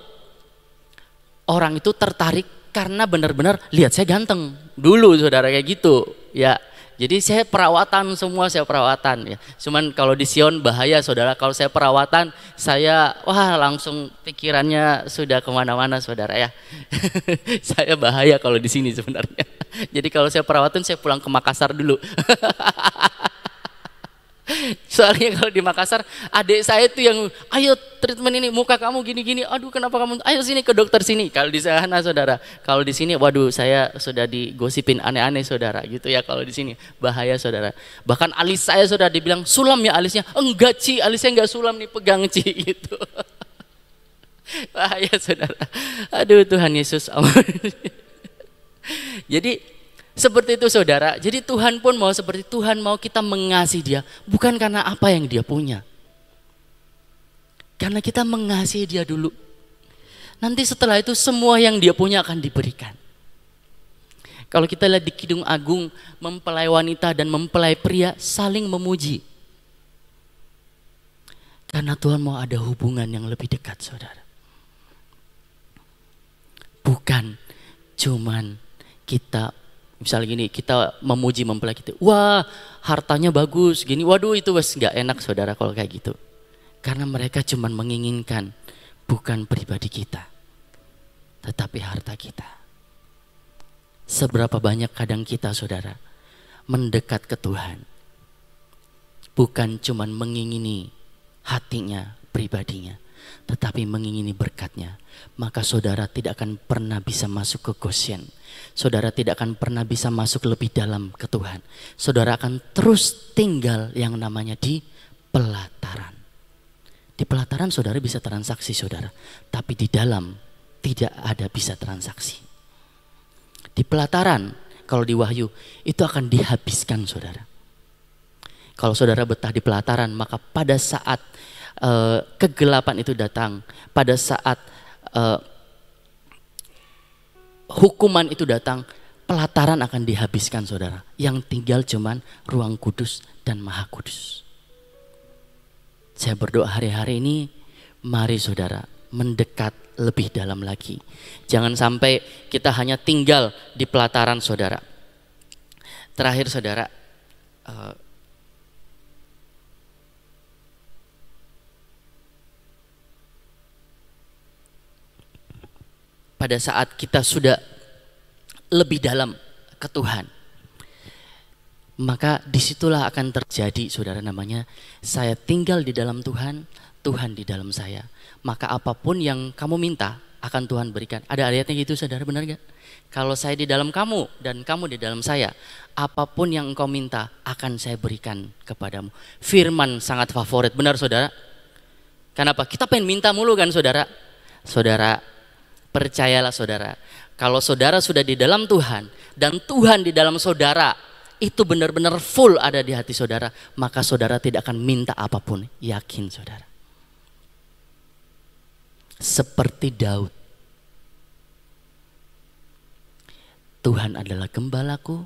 orang itu tertarik karena benar-benar lihat saya ganteng dulu saudara, kayak gitu ya. Jadi saya perawatan, semua saya perawatan ya. Cuman kalau di Sion bahaya saudara, kalau saya perawatan saya wah langsung pikirannya sudah kemana-mana saudara ya. Saya bahaya kalau di sini sebenarnya. Jadi kalau saya perawatan saya pulang ke Makassar dulu. Soalnya kalau di Makassar adik saya tuh yang ayo treatment ini muka kamu gini-gini, aduh kenapa kamu, ayo sini ke dokter sini. Kalau di sana saudara, kalau di sini waduh saya sudah digosipin aneh-aneh saudara gitu ya. Kalau di sini bahaya saudara. Bahkan alis saya sudah dibilang sulam ya alisnya, enggak Ci, alisnya enggak sulam nih, pegang Ci gitu. Bahaya saudara. Aduh Tuhan Yesus aman. Jadi seperti itu saudara. Jadi Tuhan pun mau seperti Tuhan, mau kita mengasihi dia bukan karena apa yang dia punya. Karena kita mengasihi dia dulu. Nanti setelah itu semua yang dia punya akan diberikan. Kalau kita lihat di Kidung Agung, mempelai wanita dan mempelai pria saling memuji. Karena Tuhan mau ada hubungan yang lebih dekat saudara. Bukan cuman kita misalnya gini, kita memuji mempelai kita, wah hartanya bagus gini, waduh itu wes nggak enak saudara kalau kayak gitu. Karena mereka cuma menginginkan bukan pribadi kita, tetapi harta kita. Seberapa banyak kadang kita saudara mendekat ke Tuhan, bukan cuma mengingini hatinya, pribadinya, tetapi mengingini berkatnya. Maka saudara tidak akan pernah bisa masuk ke Goshen. Saudara tidak akan pernah bisa masuk lebih dalam ke Tuhan. Saudara akan terus tinggal yang namanya di pelataran. Di pelataran saudara bisa transaksi saudara, tapi di dalam tidak ada bisa transaksi. Di pelataran, kalau di Wahyu itu akan dihabiskan saudara. Kalau saudara betah di pelataran, maka pada saat kegelapan itu datang, pada saat hukuman itu datang, pelataran akan dihabiskan saudara. Yang tinggal cuman ruang kudus dan maha kudus. Saya berdoa hari-hari ini, mari saudara mendekat lebih dalam lagi. Jangan sampai kita hanya tinggal di pelataran saudara. Terakhir saudara, pada saat kita sudah lebih dalam ke Tuhan, maka disitulah akan terjadi saudara namanya saya tinggal di dalam Tuhan, Tuhan di dalam saya. Maka apapun yang kamu minta akan Tuhan berikan. Ada ayatnya gitu saudara, benar gak? Kalau saya di dalam kamu dan kamu di dalam saya, apapun yang engkau minta akan saya berikan kepadamu. Firman sangat favorit, benar saudara? Kenapa? Kita pengen minta mulu kan saudara? Saudara, percayalah saudara, kalau saudara sudah di dalam Tuhan dan Tuhan di dalam saudara, itu benar-benar full ada di hati saudara, maka saudara tidak akan minta apapun. Yakin saudara. Seperti Daud, Tuhan adalah gembalaku,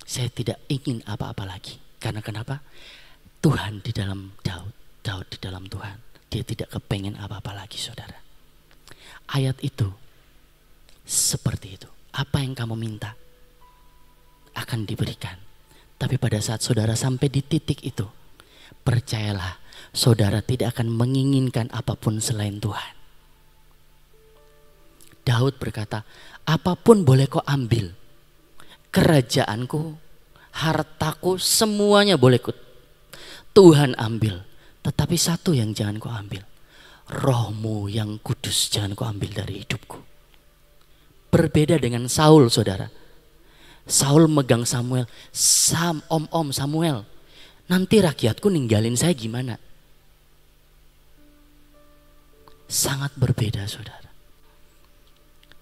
saya tidak ingin apa-apa lagi. Karena kenapa? Tuhan di dalam Daud, Daud di dalam Tuhan. Dia tidak kepengen apa-apa lagi saudara. Ayat itu seperti itu. Apa yang kamu minta akan diberikan. Tapi pada saat saudara sampai di titik itu, percayalah, saudara tidak akan menginginkan apapun selain Tuhan. Daud berkata, apapun boleh kau ambil. Kerajaanku, hartaku, semuanya boleh Tuhan ambil. Tetapi satu yang jangan kau ambil. Rohmu yang kudus jangan kau ambil dari hidupku. Berbeda dengan Saul saudara. Saul megang Samuel, om Samuel, nanti rakyatku ninggalin saya gimana? Sangat berbeda saudara.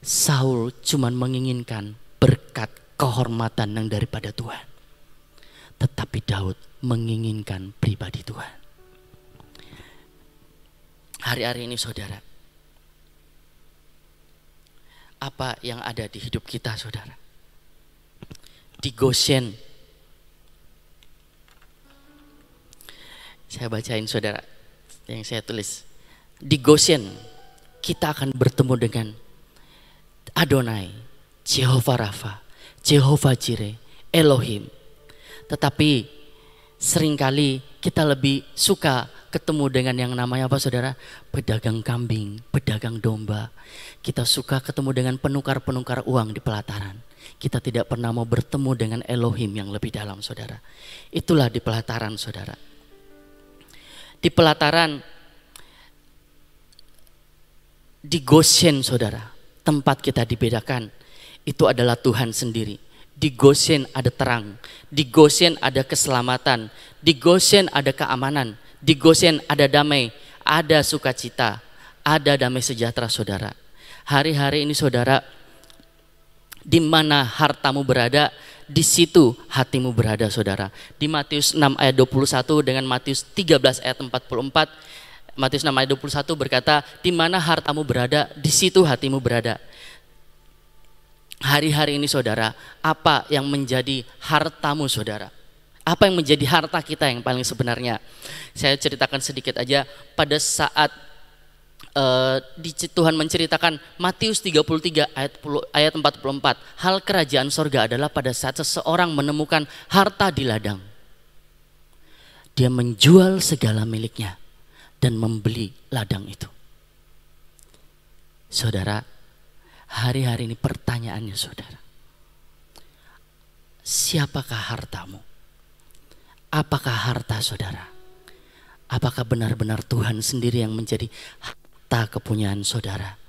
Saul cuman menginginkan berkat kehormatan yang daripada Tuhan. Tetapi Daud menginginkan pribadi Tuhan. Hari-hari ini saudara, apa yang ada di hidup kita saudara? Di Goshen, saya bacain saudara yang saya tulis. Di Goshen kita akan bertemu dengan Adonai, Jehovah Rafa, Jehovah Jireh, Elohim. Tetapi seringkali kita lebih suka ketemu dengan yang namanya apa saudara? Pedagang kambing, pedagang domba. Kita suka ketemu dengan penukar-penukar uang di pelataran. Kita tidak pernah mau bertemu dengan Elohim yang lebih dalam saudara. Itulah di pelataran saudara. Di pelataran, di Goshen saudara, tempat kita dibedakan, itu adalah Tuhan sendiri. Di Goshen ada terang, di Goshen ada keselamatan, di Goshen ada keamanan, di Goshen ada damai, ada sukacita, ada damai sejahtera saudara. Hari-hari ini saudara, di mana hartamu berada, di situ hatimu berada saudara. Di Matius 6 ayat 21 dengan Matius 13 ayat 44, Matius 6 ayat 21 berkata, di mana hartamu berada, di situ hatimu berada. Hari-hari ini saudara, apa yang menjadi hartamu saudara? Apa yang menjadi harta kita yang paling sebenarnya? Saya ceritakan sedikit aja. Pada saat Tuhan menceritakan Matius 33 ayat 44, hal kerajaan sorga adalah pada saat seseorang menemukan harta di ladang, dia menjual segala miliknya dan membeli ladang itu. Saudara, hari-hari ini pertanyaannya saudara, siapakah hartamu? Apakah harta saudara? Apakah benar-benar Tuhan sendiri yang menjadi harta kepunyaan saudara?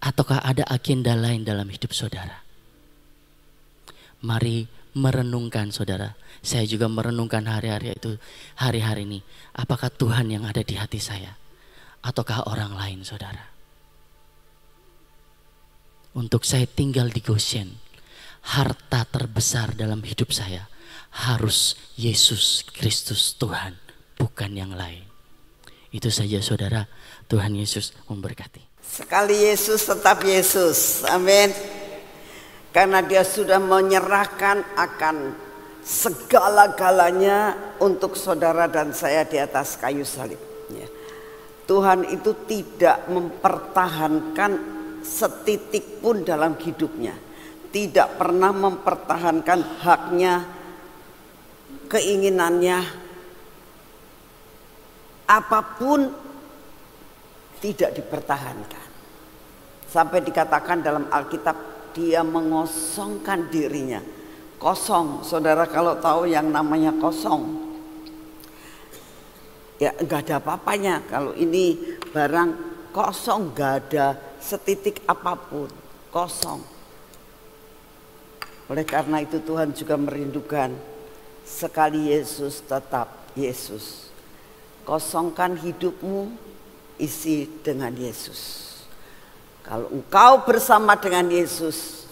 Ataukah ada agenda lain dalam hidup saudara? Mari merenungkan saudara. Saya juga merenungkan hari-hari itu, hari-hari ini. Apakah Tuhan yang ada di hati saya? Ataukah orang lain saudara? Untuk saya tinggal di Goshen, harta terbesar dalam hidup saya harus Yesus Kristus Tuhan, bukan yang lain. Itu saja saudara. Tuhan Yesus memberkati. Sekali Yesus tetap Yesus. Amin. Karena dia sudah menyerahkan akan segala-galanya untuk saudara dan saya di atas kayu salib. Tuhan itu tidak mempertahankan setitik pun dalam hidupnya. Tidak pernah mempertahankan haknya, keinginannya, apapun tidak dipertahankan. Sampai dikatakan dalam Alkitab, dia mengosongkan dirinya. Kosong, saudara kalau tahu yang namanya kosong, ya enggak ada apa-apanya. Kalau ini barang kosong, enggak ada setitik apapun, kosong. Oleh karena itu Tuhan juga merindukan sekali Yesus tetap Yesus. Kosongkan hidupmu, isi dengan Yesus. Kalau engkau bersama dengan Yesus,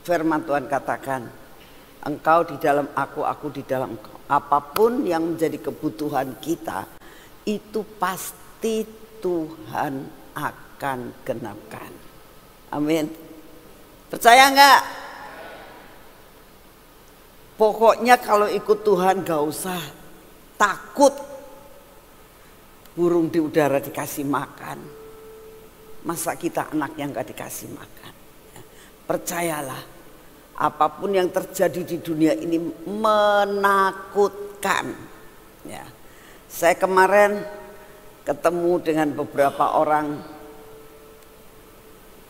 firman Tuhan katakan, engkau di dalam aku di dalam engkau. Apapun yang menjadi kebutuhan kita, itu pasti Tuhan akan genapkan. Amin. Percaya enggak? Pokoknya kalau ikut Tuhan gak usah takut burung di udara dikasih makan. Masa kita anak yang gak dikasih makan? Percayalah, apapun yang terjadi di dunia ini menakutkan. Ya. Saya kemarin ketemu dengan beberapa orang,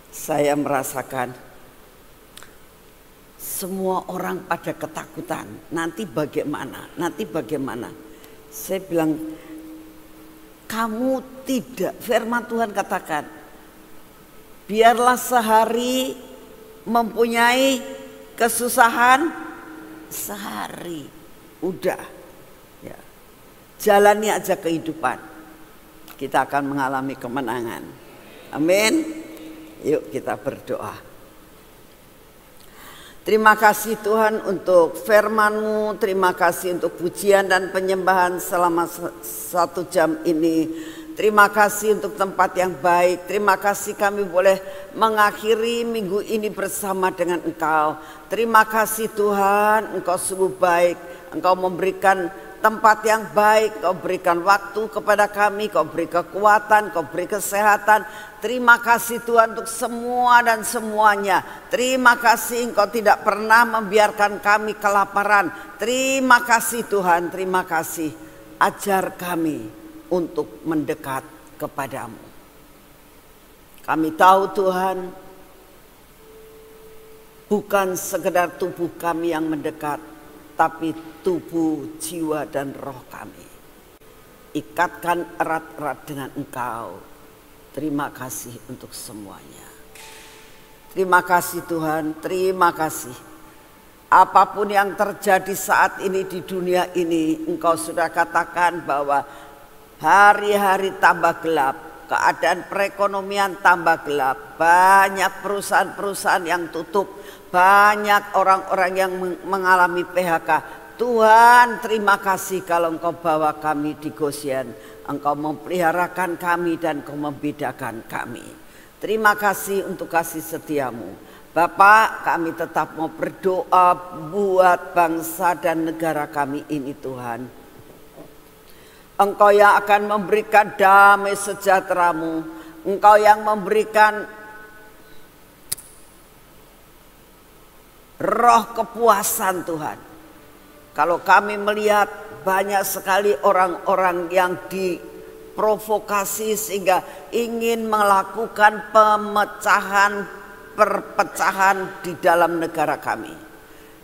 saya merasakan semua orang pada ketakutan. Nanti bagaimana? Nanti bagaimana? Saya bilang, kamu tidak. Firman Tuhan katakan, biarlah sehari mempunyai kesusahan sehari. Udah. Ya. Jalani aja kehidupan. Kita akan mengalami kemenangan. Amin. Yuk kita berdoa. Terima kasih Tuhan untuk firman-Mu, terima kasih untuk pujian dan penyembahan selama 1 jam ini. Terima kasih untuk tempat yang baik. Terima kasih kami boleh mengakhiri minggu ini bersama dengan Engkau. Terima kasih Tuhan, Engkau sungguh baik. Engkau memberikan tempat yang baik, Kau berikan waktu kepada kami, Kau beri kekuatan, Kau beri kesehatan. Terima kasih Tuhan untuk semua dan semuanya. Terima kasih Engkau tidak pernah membiarkan kami kelaparan. Terima kasih Tuhan, terima kasih. Ajar kami untuk mendekat kepadamu. Kami tahu Tuhan, bukan sekedar tubuh kami yang mendekat, tapi tubuh, jiwa dan roh kami. Ikatkan erat-erat dengan Engkau. Terima kasih untuk semuanya. Terima kasih Tuhan, terima kasih. Apapun yang terjadi saat ini di dunia ini, Engkau sudah katakan bahwa hari-hari tambah gelap, keadaan perekonomian tambah gelap, banyak perusahaan-perusahaan yang tutup, banyak orang-orang yang mengalami PHK. Tuhan, terima kasih kalau Engkau bawa kami di Goshen, Engkau memeliharakan kami dan Engkau membedakan kami. Terima kasih untuk kasih setiamu. Bapak, kami tetap mau berdoa buat bangsa dan negara kami ini Tuhan. Engkau yang akan memberikan damai sejahtera-Mu. Engkau yang memberikan roh kepuasan Tuhan. Kalau kami melihat banyak sekali orang-orang yang diprovokasi sehingga ingin melakukan perpecahan di dalam negara kami.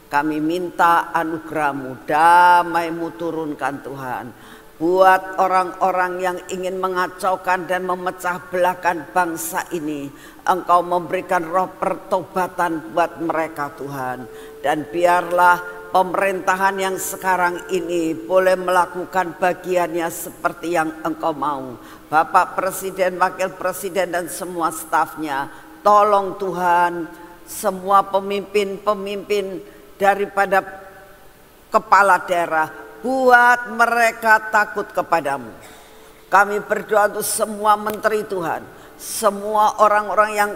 Kami minta anugerah-Mu, damai-Mu turunkan Tuhan. Buat orang-orang yang ingin mengacaukan dan memecah belahkan bangsa ini, Engkau memberikan roh pertobatan buat mereka Tuhan. Dan biarlah pemerintahan yang sekarang ini boleh melakukan bagiannya seperti yang Engkau mau. Bapak Presiden, Wakil Presiden dan semua stafnya, tolong Tuhan semua pemimpin-pemimpin daripada kepala daerah, buat mereka takut kepadamu. Kami berdoa untuk semua menteri Tuhan, semua orang-orang yang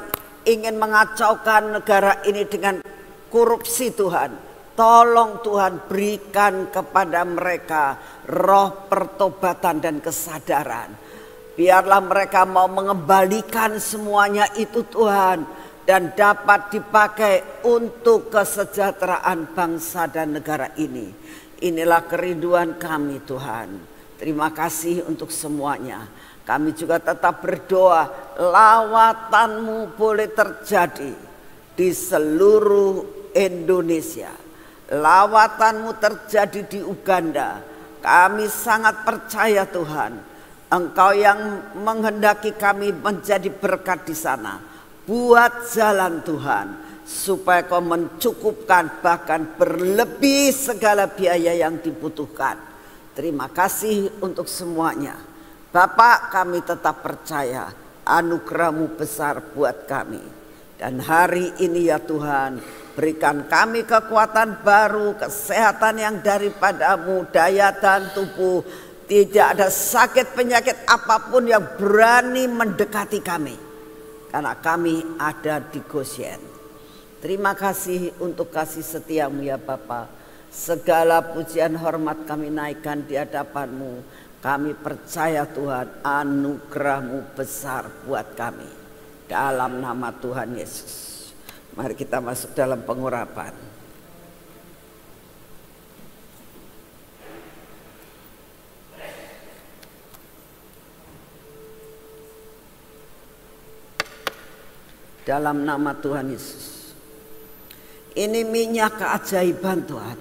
ingin mengacaukan negara ini dengan korupsi Tuhan. Tolong Tuhan berikan kepada mereka roh pertobatan dan kesadaran. Biarlah mereka mau mengembalikan semuanya itu Tuhan, dan dapat dipakai untuk kesejahteraan bangsa dan negara ini. Inilah kerinduan kami Tuhan. Terima kasih untuk semuanya. Kami juga tetap berdoa lawatan-Mu boleh terjadi di seluruh Indonesia. Lawatan-Mu terjadi di Uganda. Kami sangat percaya Tuhan, Engkau yang menghendaki kami menjadi berkat di sana. Buat jalan Tuhan, supaya Kau mencukupkan bahkan berlebih segala biaya yang dibutuhkan. Terima kasih untuk semuanya. Bapak, kami tetap percaya anugerah-Mu besar buat kami. Dan hari ini ya Tuhan, berikan kami kekuatan baru, kesehatan yang daripada-Mu, daya tahan tubuh. Tidak ada sakit penyakit apapun yang berani mendekati kami, karena kami ada di Goshen. Terima kasih untuk kasih setia-Mu ya Bapa. Segala pujian hormat kami naikkan di hadapan-Mu. Kami percaya Tuhan, anugerah-Mu besar buat kami. Dalam nama Tuhan Yesus. Mari kita masuk dalam pengurapan. Dalam nama Tuhan Yesus. Ini minyak keajaiban Tuhan.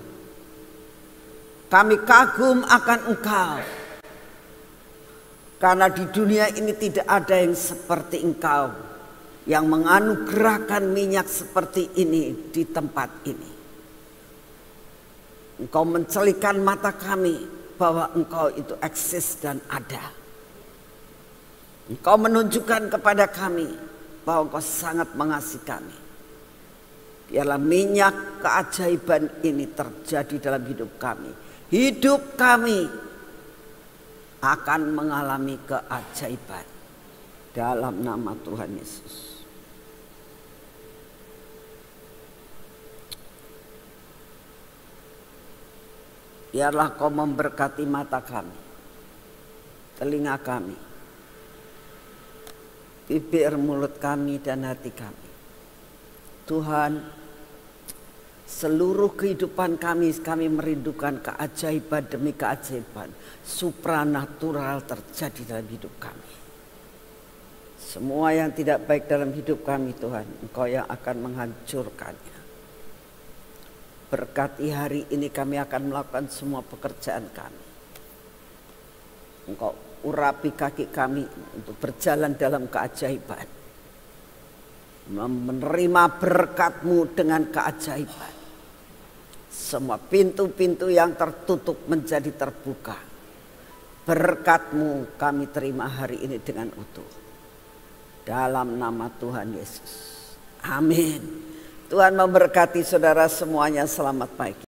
Kami kagum akan Engkau. Karena di dunia ini tidak ada yang seperti Engkau, yang menganugerahkan minyak seperti ini di tempat ini. Engkau mencelikan mata kami bahwa Engkau itu eksis dan ada. Engkau menunjukkan kepada kami bahwa Engkau sangat mengasihi kami. Biarlah minyak keajaiban ini terjadi dalam hidup kami. Hidup kami akan mengalami keajaiban dalam nama Tuhan Yesus. Biarlah Kau memberkati mata kami, telinga kami, bibir mulut kami dan hati kami. Tuhan, seluruh kehidupan kami merindukan keajaiban demi keajaiban supranatural terjadi dalam hidup kami. Semua yang tidak baik dalam hidup kami Tuhan, Engkau yang akan menghancurkannya. Berkati hari ini kami akan melakukan semua pekerjaan kami. Engkau urapi kaki kami untuk berjalan dalam keajaiban. Menerima berkat-Mu dengan keajaiban. Semua pintu-pintu yang tertutup menjadi terbuka. Berkat-Mu kami terima hari ini dengan utuh. Dalam nama Tuhan Yesus. Amin. Tuhan memberkati saudara semuanya. Selamat pagi.